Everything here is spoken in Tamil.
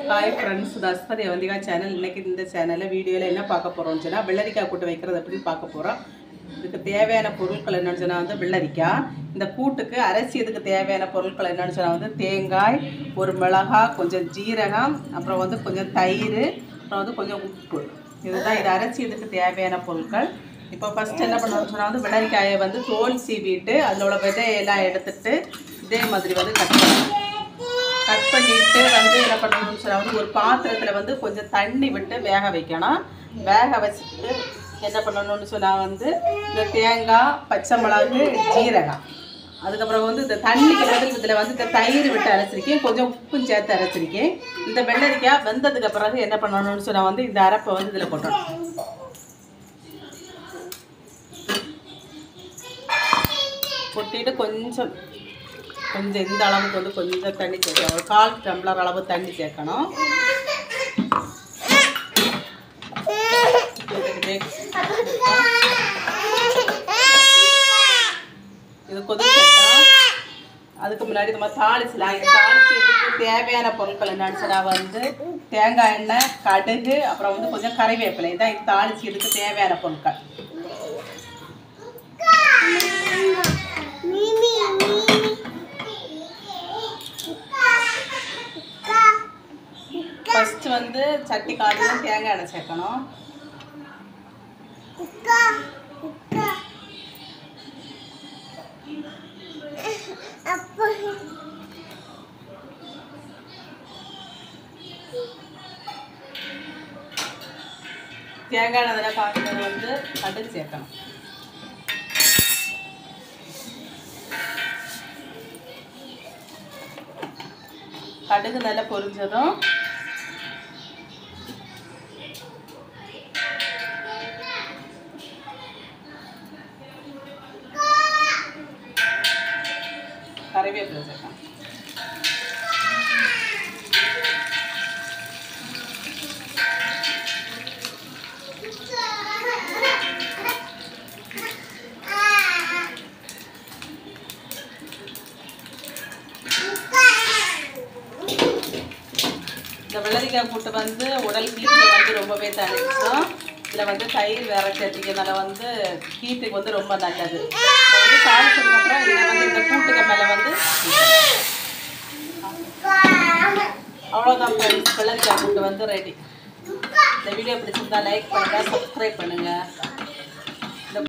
ஹாய் ஃப்ரெண்ட்ஸ், தஸ்பதி அவந்திகா சேனல். இன்றைக்கி இந்த சேனலில் வீடியோவில் என்ன பார்க்க போகிறோம்னு சொன்னால் வெள்ளரிக்காய் கூட்டு வைக்கிறது அப்படின்னு பார்க்க போகிறோம். இதுக்கு தேவையான பொருட்கள் என்னென்னு சொன்னால் வந்து வெள்ளரிக்காய். இந்த கூட்டுக்கு அரைச்சியதுக்கு தேவையான பொருட்கள் என்னென்னு சொன்னால் வந்து தேங்காய், ஒரு மிளகாய், கொஞ்சம் ஜீரகம், அப்புறம் வந்து கொஞ்சம் தயிர், அப்புறம் வந்து கொஞ்சம் உப்பு. இதுதான் இது அரைச்சியதுக்கு தேவையான பொருட்கள். இப்போ ஃபஸ்ட்டு என்ன பண்ணணும்னு சொன்னால் வந்து வெள்ளரிக்காயை வந்து தோல் சீவிட்டு அதில் உள்ள விதையெல்லாம் எடுத்துட்டு இதே மாதிரி வந்து கட் பண்ணிட்டு வந்து என்ன பண்ணணும்னு சொன்னால் வந்து ஒரு பாத்திரத்தில் வந்து கொஞ்சம் தண்ணி விட்டு வேக வைக்கணும். வேக வச்சுட்டு என்ன பண்ணணும்னு சொன்னால் வந்து இந்த தேங்காய், பச்சை மிளகு, ஜீரகம், அதுக்கப்புறம் வந்து இந்த தண்ணிக்கு பதில் இதில் வந்து இந்த தயிர் விட்டு அரைச்சிருக்கேன், கொஞ்சம் உப்பும் சேர்த்து அரைச்சிருக்கேன். இந்த வெள்ளரிக்காய் வெந்ததுக்கு பிறகு என்ன பண்ணணும்னு சொன்னால் வந்து இந்த அரைப்பை வந்து இதில் கொட்டணும். கொட்டிட்டு கொஞ்சம் இந்த அளவுக்கு வந்து கொஞ்சம் தண்ணி சேர்க்கணும். ஒரு 1/4 டம்ளர் அளவு தண்ணி சேர்க்கணும். இது கொதிச்சா அதுக்கு முன்னாடி நம்ம தாளிச்சலாம். இது தாளிச்சதுக்கு தேவையான பொருட்கள் என்னன்னு சொன்னால் வந்து தேங்காய் எண்ணெய், கடுகு, அப்புறம் வந்து கொஞ்சம் கறிவேப்பிலை. இதான் இது தாளிச்சதுக்கு தேவையான பொருட்கள். ஃபஸ்ட்டு வந்து சட்டி காய்ச்சலும் தேங்காய் எண்ணெய் சேர்க்கணும். தேங்காய் எண்ணெய் காய்ச்சல் வந்து கடுகு சேர்க்கணும். கடுகு நல்லா பொரிஞ்சதும் கறிவேப்பிலை சேர்க்கணும். இந்த வெள்ளரிக்காய் கூட்டு வந்து உடல் ஹீட்டில் வந்து ரொம்பவே தணிக்கும். இதில் வந்து தயிர் வேற சேர்த்திக்கிறதுனால வந்து ஹீட்டுக்கு வந்து ரொம்ப நல்லது. இப்போ வந்து தாளிச்சதுக்கப்புறம் இதை வந்து இந்த கூட்டுக்கு மேலே வந்து அவ்வளோதான் ஃப்ரெண்ட்ஸ், வெள்ளரிக்காய் கூட்டு வந்து ரெடி. இந்த வீடியோ பிடிச்சிருந்தா லைக் பண்ணுங்கள், சப்ஸ்கிரைப் பண்ணுங்கள்.